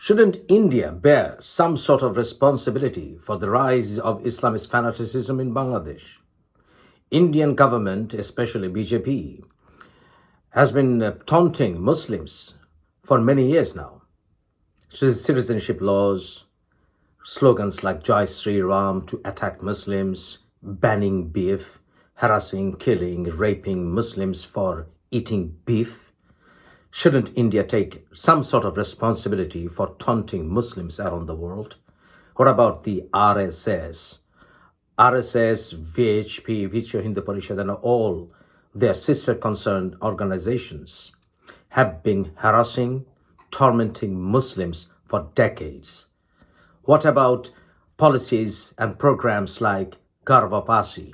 Shouldn't India bear some sort of responsibility for the rise of Islamist fanaticism in Bangladesh? Indian government, especially BJP, has been taunting Muslims for many years now. Citizenship laws, slogans like Jai Sri Ram to attack Muslims, banning beef, harassing, killing, raping Muslims for eating beef. Shouldn't India take some sort of responsibility for taunting Muslims around the world? What about the RSS? RSS, VHP, Vishwa Hindu Parishad, and all their sister concerned organizations have been harassing, tormenting Muslims for decades. What about policies and programs like Garvapasi?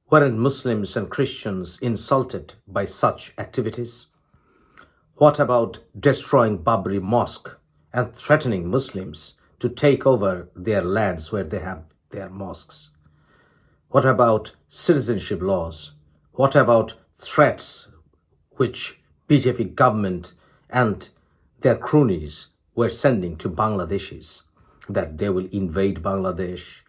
Weren't Muslims and Christians insulted by such activities? What about destroying Babri Mosque and threatening Muslims to take over their lands where they have their mosques? What about citizenship laws? What about threats which BJP government and their cronies were sending to Bangladeshis, that they will invade Bangladesh,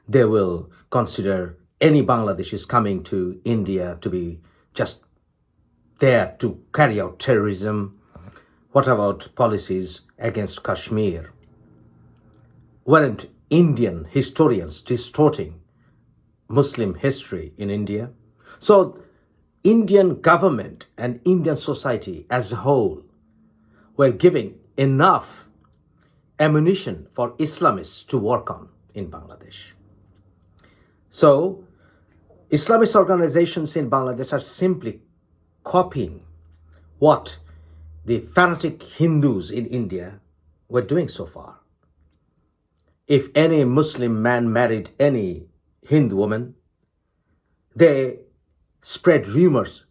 they will consider any Bangladeshis coming to India to be just there to carry out terrorism? What about policies against Kashmir? Weren't Indian historians distorting Muslim history in India? So Indian government and Indian society as a whole were giving enough ammunition for Islamists to work on in Bangladesh. So Islamist organizations in Bangladesh are simply copying what the fanatic Hindus in India were doing so far. If any Muslim man married any Hindu woman, they spread rumors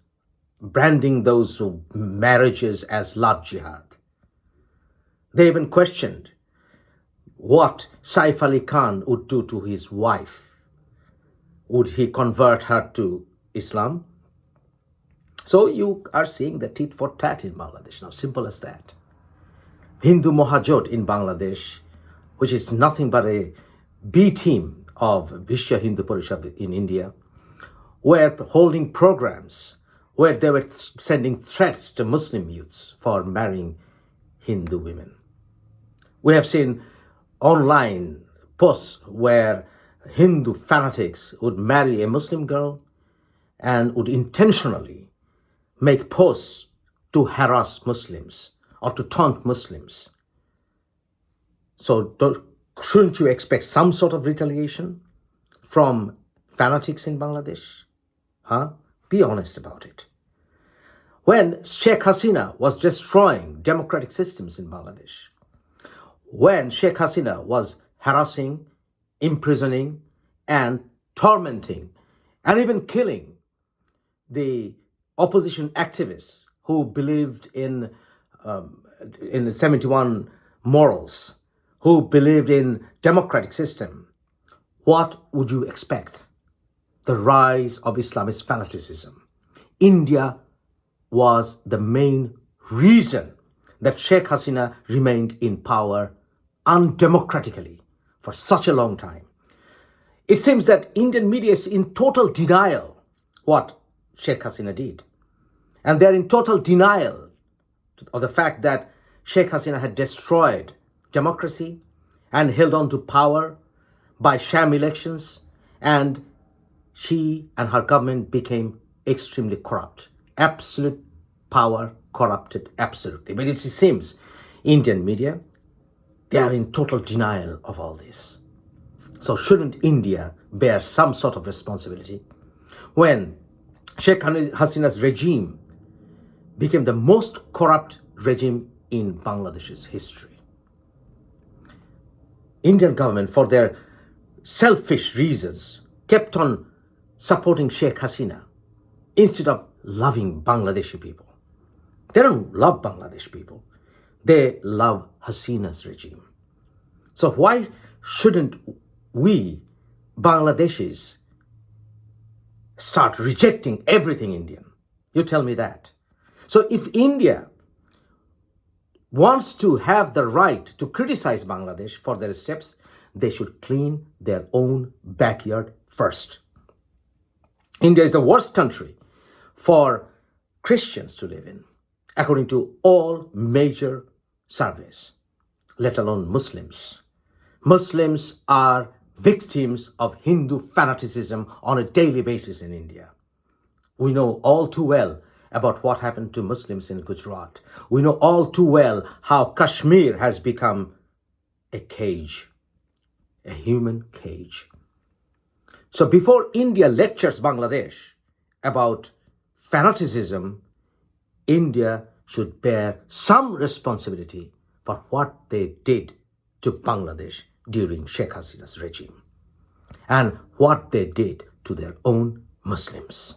branding those marriages as love jihad. They even questioned what Saif Ali Khan would do to his wife. Would he convert her to Islam? So you are seeing the tit for tat in Bangladesh now, simple as that. Hindu Mahajot in Bangladesh, which is nothing but a B team of Vishwa Hindu Parishad in India, were holding programs where they were sending threats to Muslim youths for marrying Hindu women. We have seen online posts where Hindu fanatics would marry a Muslim girl and would intentionally make posts to harass Muslims or to taunt Muslims. So shouldn't you expect some sort of retaliation from fanatics in Bangladesh? Be honest about it. When Sheikh Hasina was destroying democratic systems in Bangladesh, when Sheikh Hasina was harassing, imprisoning, and tormenting, and even killing the opposition activists who believed in 71 morals, who believed in democratic system, what would you expect? The rise of Islamist fanaticism. India was the main reason that Sheikh Hasina remained in power undemocratically for such a long time. It seems that Indian media is in total denial what Sheikh Hasina did. And they're in total denial of the fact that Sheikh Hasina had destroyed democracy and held on to power by sham elections, and she and her government became extremely corrupt. Absolute power corrupted absolutely. But it seems Indian media, they are in total denial of all this. So shouldn't India bear some sort of responsibility when Sheikh Hasina's regime became the most corrupt regime in Bangladesh's history? Indian government, for their selfish reasons, kept on supporting Sheikh Hasina instead of loving Bangladeshi people. They don't love Bangladesh people. They love Hasina's regime. So why shouldn't we, Bangladeshis, start rejecting everything Indian? You tell me that. So if India wants to have the right to criticize Bangladesh for their steps, they should clean their own backyard first. India is the worst country for Christians to live in, according to all major surveys, let alone Muslims. Muslims are victims of Hindu fanaticism on a daily basis in India. We know all too well about what happened to Muslims in Gujarat. We know all too well how Kashmir has become a cage, a human cage. So before India lectures Bangladesh about fanaticism, India should bear some responsibility for what they did to Bangladesh during Sheikh Hasina's regime and what they did to their own Muslims.